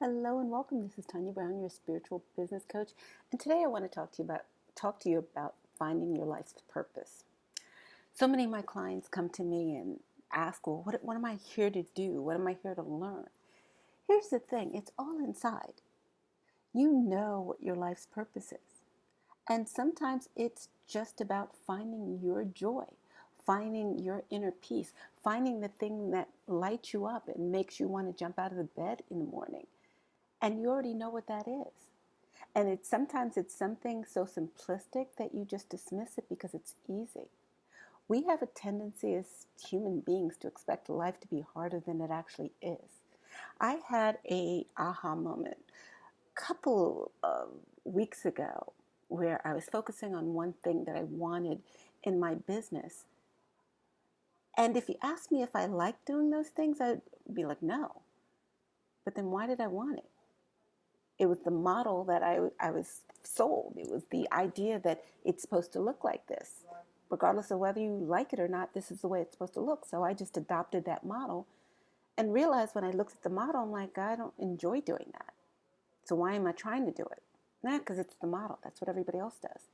Hello and welcome. This is Tanya Brown, your spiritual business coach, and today I want to talk to you about finding your life's purpose. So many of my clients come to me and ask, "Well, what am I here to do? What am I here to learn?" Here's the thing: it's all inside. You know what your life's purpose is, and sometimes it's just about finding your joy, finding your inner peace, finding the thing that lights you up and makes you want to jump out of the bed in the morning. And you already know what that is. And sometimes it's something so simplistic that you just dismiss it because it's easy. We have a tendency as human beings to expect life to be harder than it actually is. I had a aha moment a couple of weeks ago where I was focusing on one thing that I wanted in my business. And if you asked me if I liked doing those things, I'd be like, no. But then why did I want it? It was the model that I was sold. It was the idea that it's supposed to look like this. Regardless of whether you like it or not, this is the way it's supposed to look. So I just adopted that model and realized when I looked at the model, I'm like, I don't enjoy doing that. So why am I trying to do it? Nah, because it's the model. That's what everybody else does.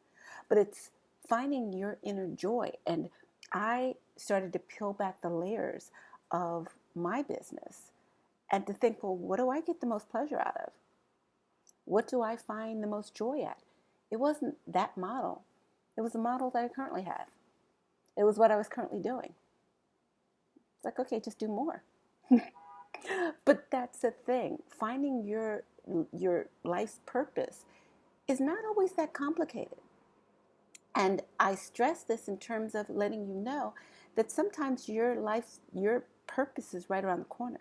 But it's finding your inner joy. And I started to peel back the layers of my business and to think, well, what do I get the most pleasure out of? What do I find the most joy at? It wasn't that model. It was the model that I currently have. It was what I was currently doing. It's like, okay, just do more. But that's the thing. Finding your life's purpose is not always that complicated. And I stress this in terms of letting you know that sometimes your purpose is right around the corner.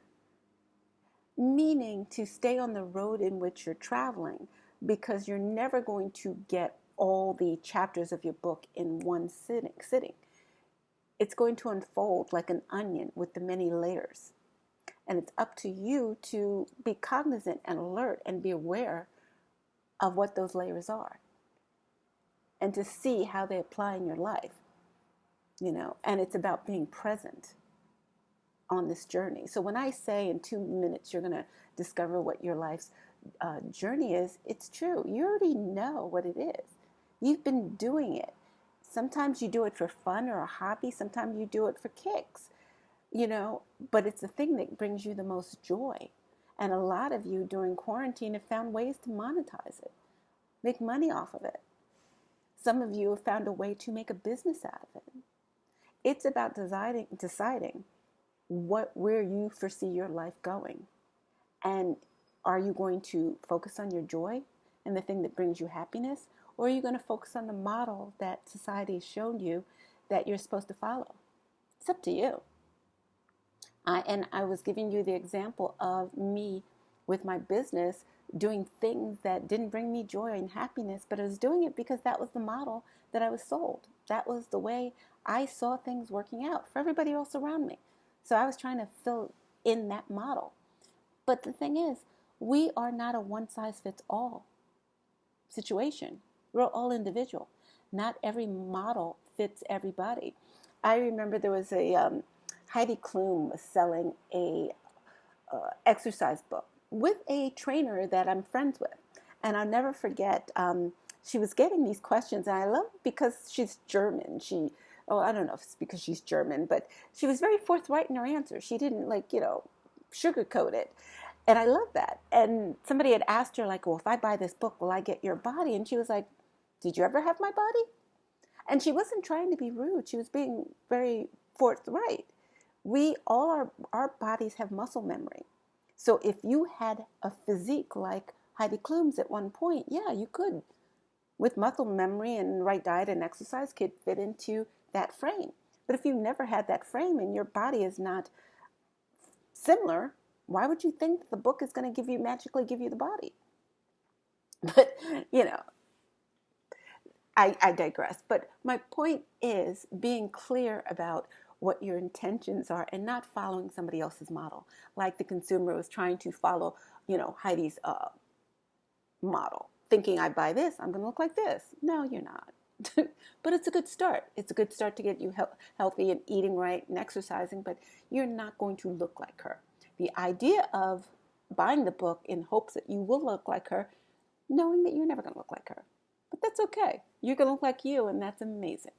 Meaning to stay on the road in which you're traveling, because you're never going to get all the chapters of your book in one sitting. It's going to unfold like an onion with the many layers. And it's up to you to be cognizant and alert and be aware of what those layers are and to see how they apply in your life, and it's about being present on this journey. So when I say in 2 minutes you're going to discover what your life's journey is, it's true. You already know what it is. You've been doing it. Sometimes you do it for fun or a hobby. Sometimes you do it for kicks, but it's the thing that brings you the most joy. And a lot of you during quarantine have found ways to monetize it, make money off of it. Some of you have found a way to make a business out of it. It's about deciding where you foresee your life going. And are you going to focus on your joy and the thing that brings you happiness? Or are you going to focus on the model that society has shown you that you're supposed to follow? It's up to you. And I was giving you the example of me with my business doing things that didn't bring me joy and happiness, but I was doing it because that was the model that I was sold. That was the way I saw things working out for everybody else around me. So I was trying to fill in that model. But the thing is, we are not a one-size-fits-all situation. We're all individual. Not every model fits everybody. I remember there was a Heidi Klum was selling a exercise book with a trainer that I'm friends with. And I'll never forget, she was getting these questions, and I love it because she's German. I don't know if it's because she's German, but she was very forthright in her answers. She didn't sugarcoat it. And I love that. And somebody had asked her, well, if I buy this book, will I get your body? And she was like, did you ever have my body? And she wasn't trying to be rude. She was being very forthright. Our bodies have muscle memory. So if you had a physique like Heidi Klum's at one point, yeah, you could, with muscle memory and right diet and exercise, could fit into that frame. But if you never had that frame and your body is not similar, why would you think the book is going to magically give you the body? But, I digress. But my point is being clear about what your intentions are and not following somebody else's model. Like the consumer was trying to follow, Heidi's model, thinking I buy this, I'm going to look like this. No, you're not. But it's a good start. It's a good start to get you healthy and eating right and exercising, but you're not going to look like her. The idea of buying the book in hopes that you will look like her, knowing that you're never going to look like her. But that's okay. You're going to look like you, and that's amazing.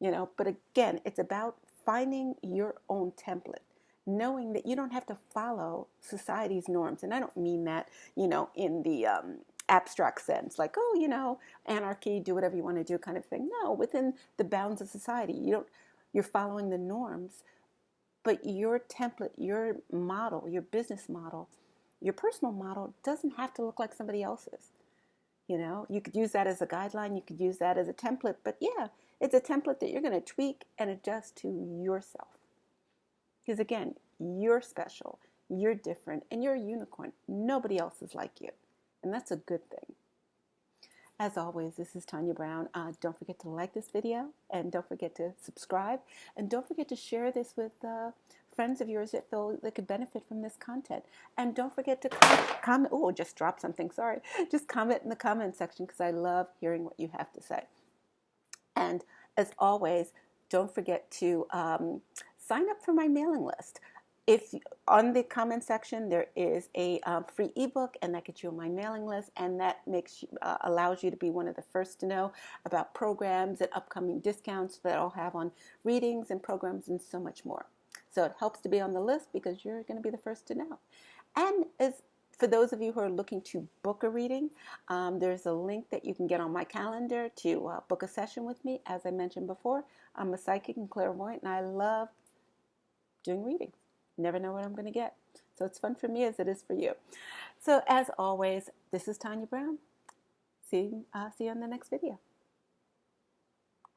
But again, it's about finding your own template, knowing that you don't have to follow society's norms. And I don't mean that, in the abstract sense, like, oh, anarchy, do whatever you want to do kind of thing. No, within the bounds of society, you're following the norms, but your template, your model, your business model, your personal model doesn't have to look like somebody else's. You could use that as a guideline, you could use that as a template, but yeah, it's a template that you're going to tweak and adjust to yourself. Because again, you're special, you're different, and you're a unicorn. Nobody else is like you. And that's a good thing. As always, this is Tanya Brown. Don't forget to like this video, and don't forget to subscribe, and don't forget to share this with friends of yours that feel they could benefit from this content. And don't forget to comment. Oh, just dropped something. Sorry. Just comment in the comment section because I love hearing what you have to say. And as always, don't forget to sign up for my mailing list. If on the comment section there is a free ebook, and that gets you on my mailing list, and that allows you to be one of the first to know about programs and upcoming discounts that I'll have on readings and programs and so much more. So it helps to be on the list because you're going to be the first to know. And for those of you who are looking to book a reading, there's a link that you can get on my calendar to book a session with me. As I mentioned before, I'm a psychic and clairvoyant, and I love doing readings. Never know what I'm going to get. So it's fun for me as it is for you. So as always, this is Tanya Brown. See you on the next video.